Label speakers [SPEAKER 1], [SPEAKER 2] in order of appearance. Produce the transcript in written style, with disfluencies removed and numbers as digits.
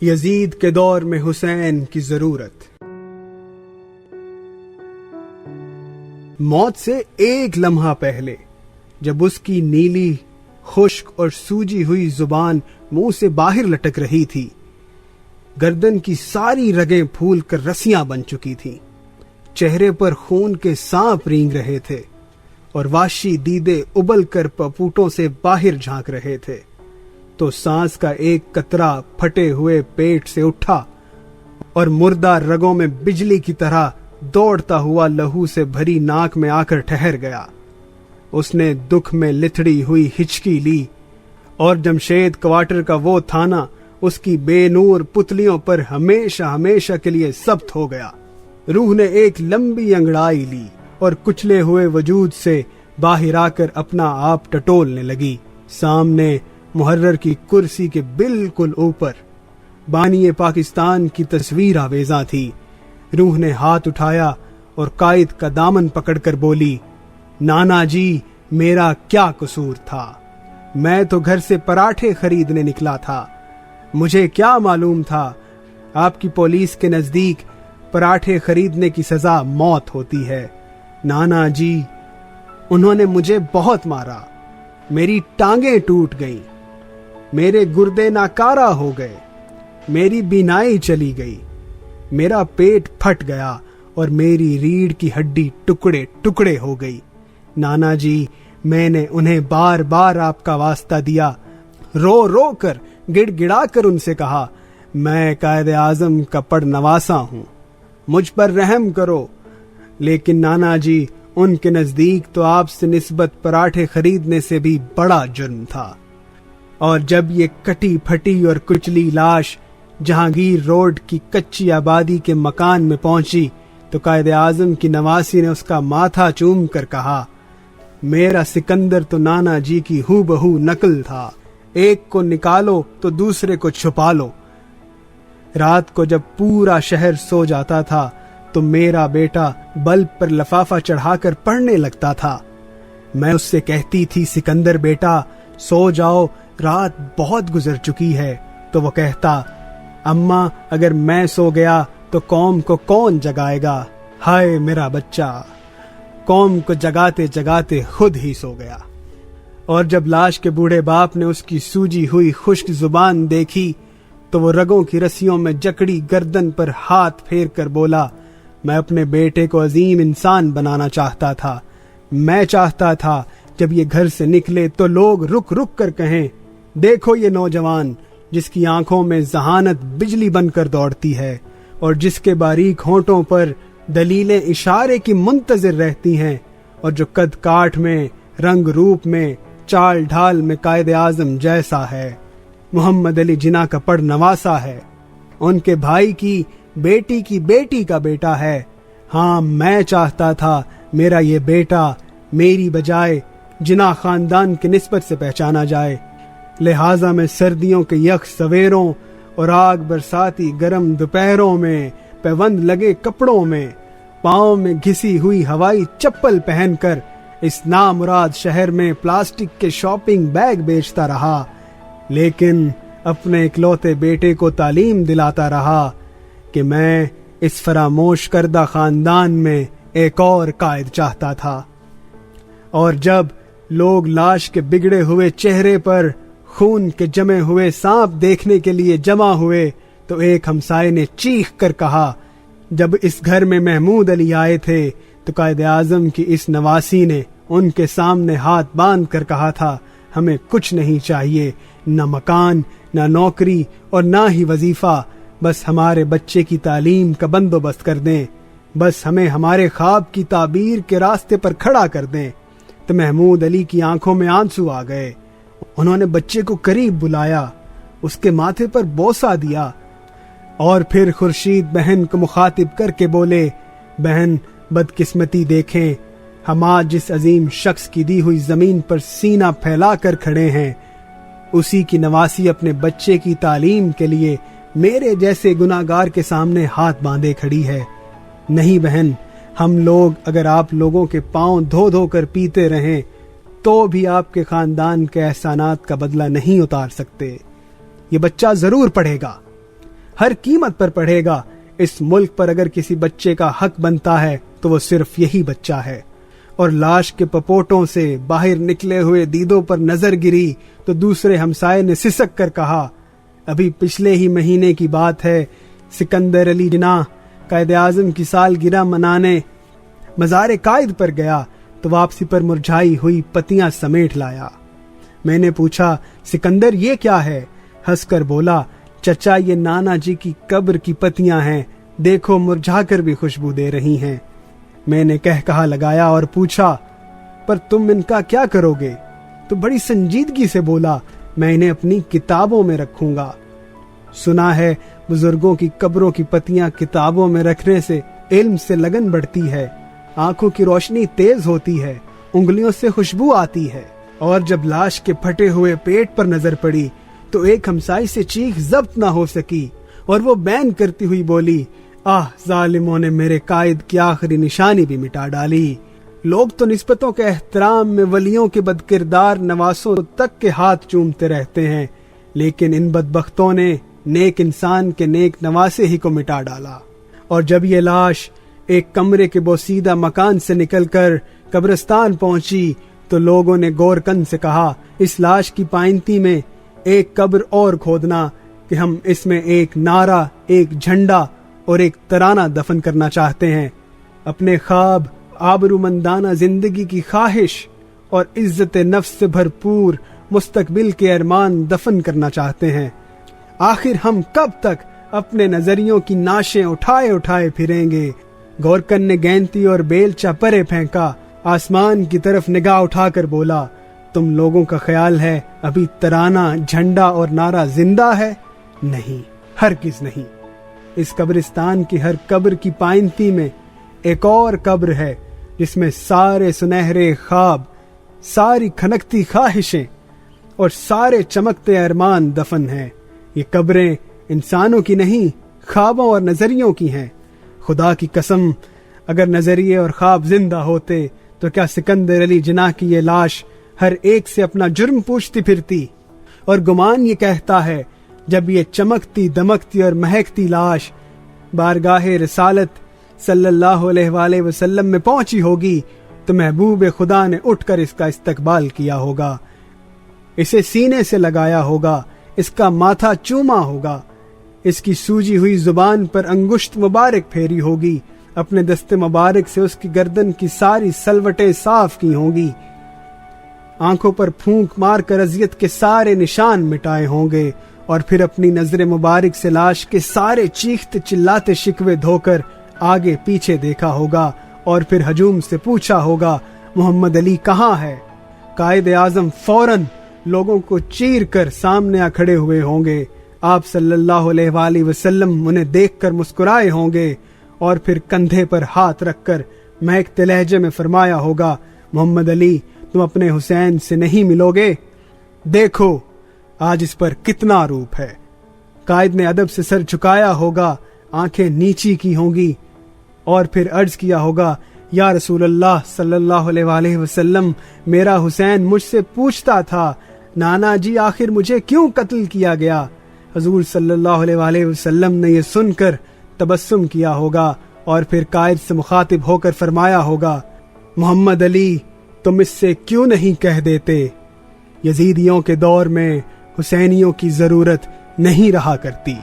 [SPEAKER 1] یزید کے دور میں حسین کی ضرورت۔ موت سے ایک لمحہ پہلے جب اس کی نیلی خشک اور سوجی ہوئی زبان منہ سے باہر لٹک رہی تھی، گردن کی ساری رگیں پھول کر رسیاں بن چکی تھیں، چہرے پر خون کے سانپ رینگ رہے تھے اور وحشی دیدے ابل کر پپوٹوں سے باہر جھانک رہے تھے، تو سانس کا ایک قطرہ پھٹے ہوئے پیٹ سے اٹھا اور مردہ رگوں میں بجلی کی طرح دوڑتا ہوا لہو سے بھری ناک میں آ کر ٹھہر گیا۔ اس نے دکھ میں لتھڑی ہوئی ہچکی لی اور جمشید کوارٹر کا وہ تھانہ اس کی بے نور پتلیوں پر ہمیشہ ہمیشہ کے لیے ضبط ہو گیا۔ روح نے ایک لمبی انگڑائی لی اور کچلے ہوئے وجود سے باہر آ کر اپنا آپ ٹٹولنے لگی۔ سامنے محرر کی کرسی کے بالکل اوپر بانی پاکستان کی تصویر آویزاں تھی۔ روح نے ہاتھ اٹھایا اور قائد کا دامن پکڑ کر بولی، نانا جی میرا کیا قصور تھا؟ میں تو گھر سے پراٹھے خریدنے نکلا تھا، مجھے کیا معلوم تھا آپ کی پولیس کے نزدیک پراٹھے خریدنے کی سزا موت ہوتی ہے۔ نانا جی انہوں نے مجھے بہت مارا، میری ٹانگیں ٹوٹ گئیں، میرے گردے ناکارہ ہو گئے، میری بینائی چلی گئی، میرا پیٹ پھٹ گیا اور میری ریڑھ کی ہڈی ٹکڑے ٹکڑے ہو گئی۔ نانا جی میں نے انہیں بار بار آپ کا واسطہ دیا، رو رو کر گڑ گڑا کر ان سے کہا، میں قائد اعظم کا پڑ نواسا ہوں، مجھ پر رحم کرو، لیکن نانا جی ان کے نزدیک تو آپ سے نسبت پراٹھے خریدنے سے بھی بڑا جرم تھا۔ اور جب یہ کٹی پھٹی اور کچلی لاش جہانگیر روڈ کی کچی آبادی کے مکان میں پہنچی تو قائد اعظم کی نواسی نے اس کا ماتھا چوم کر کہا، میرا سکندر تو نانا جی کی ہو بہو نقل تھا، ایک کو نکالو تو دوسرے کو چھپا لو۔ رات کو جب پورا شہر سو جاتا تھا تو میرا بیٹا بلب پر لفافہ چڑھا کر پڑھنے لگتا تھا۔ میں اس سے کہتی تھی، سکندر بیٹا سو جاؤ، رات بہت گزر چکی ہے، تو وہ کہتا، اماں اگر میں سو گیا تو قوم کو کون جگائے گا؟ ہائے میرا بچہ، قوم کو جگاتے جگاتے خود ہی سو گیا۔ اور جب لاش کے بوڑھے باپ نے اس کی سوجی ہوئی خشک زبان دیکھی تو وہ رگوں کی رسیوں میں جکڑی گردن پر ہاتھ پھیر کر بولا، میں اپنے بیٹے کو عظیم انسان بنانا چاہتا تھا، میں چاہتا تھا جب یہ گھر سے نکلے تو لوگ رک رک کر کہیں، دیکھو یہ نوجوان جس کی آنکھوں میں ذہانت بجلی بن کر دوڑتی ہے اور جس کے باریک ہونٹوں پر دلیلیں اشارے کی منتظر رہتی ہیں، اور جو قد کاٹ میں، رنگ روپ میں، چال ڈھال میں قائد اعظم جیسا ہے، محمد علی جناح کا پڑ نواسا ہے، ان کے بھائی کی بیٹی کا بیٹا ہے۔ ہاں میں چاہتا تھا میرا یہ بیٹا میری بجائے جناح خاندان کی نسبت سے پہچانا جائے، لہٰذا میں سردیوں کے یخ سویروں اور آگ برساتی گرم دوپہروں میں پیوند لگے کپڑوں میں پاؤں میں گھسی ہوئی ہوائی چپل پہن کر اس نامراد شہر میں پلاسٹک کے شاپنگ بیگ بیچتا رہا، لیکن اپنے اکلوتے بیٹے کو تعلیم دلاتا رہا کہ میں اس فراموش کردہ خاندان میں ایک اور قائد چاہتا تھا۔ اور جب لوگ لاش کے بگڑے ہوئے چہرے پر خون کے جمے ہوئے سانپ دیکھنے کے لیے جمع ہوئے تو ایک ہمسائے نے چیخ کر کہا، جب اس گھر میں محمود علی آئے تھے تو قائد اعظم کی اس نواسی نے ان کے سامنے ہاتھ باندھ کر کہا تھا، ہمیں کچھ نہیں چاہیے، نہ مکان، نہ نوکری اور نہ ہی وظیفہ، بس ہمارے بچے کی تعلیم کا بندوبست کر دیں، بس ہمیں ہمارے خواب کی تعبیر کے راستے پر کھڑا کر دیں۔ تو محمود علی کی آنکھوں میں آنسو آ گئے، انہوں نے بچے کو قریب بلایا، اس کے ماتھے پر بوسہ دیا اور پھر خورشید بہن کو مخاطب کر کے بولے، بہن بدقسمتی دیکھیں، ہم آج جس عظیم شخص کی دی ہوئی زمین پر سینہ پھیلا کر کھڑے ہیں، اسی کی نواسی اپنے بچے کی تعلیم کے لیے میرے جیسے گناہگار کے سامنے ہاتھ باندھے کھڑی ہے۔ نہیں بہن، ہم لوگ اگر آپ لوگوں کے پاؤں دھو دھو کر پیتے رہیں تو بھی آپ کے خاندان کے احسانات کا بدلہ نہیں اتار سکتے۔ یہ بچہ ضرور پڑھے گا، ہر قیمت پر پڑھے گا۔ اس ملک پر اگر کسی بچے کا حق بنتا ہے تو وہ صرف یہی بچہ ہے۔ اور لاش کے پپوٹوں سے باہر نکلے ہوئے دیدوں پر نظر گری تو دوسرے ہمسائے نے سسک کر کہا، ابھی پچھلے ہی مہینے کی بات ہے، سکندر علی جناح قائد اعظم کی سالگرہ منانے مزار قائد پر گیا تو واپسی پر مرجھائی ہوئی پتیاں سمیٹ لایا۔ میں نے پوچھا، سکندر یہ کیا ہے؟ ہنس کر بولا، چچا یہ نانا جی کی قبر کی پتیاں ہیں، دیکھو مرجھا کر بھی خوشبو دے رہی ہیں۔ میں نے کہا لگایا اور پوچھا، پر تم ان کا کیا کرو گے؟ تو بڑی سنجیدگی سے بولا، میں انہیں اپنی کتابوں میں رکھوں گا۔ سنا ہے بزرگوں کی قبروں کی پتیاں کتابوں میں رکھنے سے علم سے لگن بڑھتی ہے، آنکھوں کی روشنی تیز ہوتی ہے، انگلیوں سے خوشبو آتی ہے۔ اور جب لاش کے پھٹے ہوئے پیٹ پر نظر پڑی تو ایک ہمسائی سے چیخ ضبط نہ ہو سکی اور وہ بین کرتی ہوئی بولی، آہ ظالموں نے میرے قائد کی آخری نشانی بھی مٹا ڈالی۔ لوگ تو نسبتوں کے احترام میں ولیوں کے بدکردار نواسوں تک کے ہاتھ چومتے رہتے ہیں، لیکن ان بدبختوں نے نیک انسان کے نیک نواسے ہی کو مٹا ڈالا۔ اور جب یہ لاش ایک کمرے کے بوسیدہ مکان سے نکل کر قبرستان پہنچی تو لوگوں نے گورکن سے کہا، اس لاش کی پائنتی میں ایک قبر اور کھودنا کہ ہم اس میں ایک نعرہ، ایک جھنڈا اور ایک ترانہ دفن کرنا چاہتے ہیں۔ اپنے خواب، آبرومندانہ زندگی کی خواہش اور عزت نفس سے بھرپور مستقبل کے ارمان دفن کرنا چاہتے ہیں۔ آخر ہم کب تک اپنے نظریوں کی ناشیں اٹھائے اٹھائے پھریں گے؟ گورکن نے گینتی اور بیلچہ پرے پھینکا، آسمان کی طرف نگاہ اٹھا کر بولا، تم لوگوں کا خیال ہے ابھی ترانہ، جھنڈا اور نعرہ زندہ ہے؟ نہیں، ہرگز نہیں۔ اس قبرستان کی ہر قبر کی پائنتی میں ایک اور قبر ہے جس میں سارے سنہرے خواب، ساری کھنکتی خواہشیں اور سارے چمکتے ارمان دفن ہیں۔ یہ قبریں انسانوں کی نہیں، خوابوں اور نظریوں کی ہیں۔ خدا کی قسم، اگر نظریے اور خواب زندہ ہوتے تو کیا سکندر علی جناح کی یہ لاش ہر ایک سے اپنا جرم پوچھتی پھرتی؟ اور گمان یہ کہتا ہے جب یہ چمکتی دمکتی اور مہکتی لاش بارگاہ رسالت صلی اللہ علیہ وآلہ وسلم میں پہنچی ہوگی تو محبوب خدا نے اٹھ کر اس کا استقبال کیا ہوگا، اسے سینے سے لگایا ہوگا، اس کا ماتھا چوما ہوگا، اس کی سوجی ہوئی زبان پر انگشت مبارک پھیری ہوگی، اپنے دست مبارک سے اس کی گردن کی ساری سلوٹیں صاف کی ہوں گی، آنکھوں پر پھونک مار کر اذیت کے سارے نشان مٹائے ہوں گے، اور پھر اپنی نظر مبارک سے لاش کے سارے چیختے چلاتے شکوے دھو کر آگے پیچھے دیکھا ہوگا، اور پھر ہجوم سے پوچھا ہوگا، محمد علی کہاں ہے؟ قائد اعظم فوراً لوگوں کو چیر کر سامنے آ کھڑے ہوئے ہوں گے، آپ صلی اللہ علیہ وآلہ وسلم انہیں دیکھ کر مسکرائے ہوں گے، اور پھر کندھے پر ہاتھ رکھ کر مہکتے لہجے میں فرمایا ہوگا، محمد علی تم اپنے حسین سے نہیں ملو گے؟ دیکھو آج اس پر کتنا روپ ہے۔ قائد نے ادب سے سر جھکایا ہوگا، آنکھیں نیچی کی ہوں گی، اور پھر عرض کیا ہوگا، یا رسول اللہ صلی اللہ علیہ وآلہ وسلم، میرا حسین مجھ سے پوچھتا تھا، نانا جی آخر مجھے کیوں قتل کیا گیا؟ حضور صلی اللہ علیہ وآلہ وسلم نے یہ سن کر تبسم کیا ہوگا، اور پھر قائد سے مخاطب ہو کر فرمایا ہوگا، محمد علی تم اس سے کیوں نہیں کہہ دیتے؟ یزیدیوں کے دور میں حسینیوں کی ضرورت نہیں رہا کرتی۔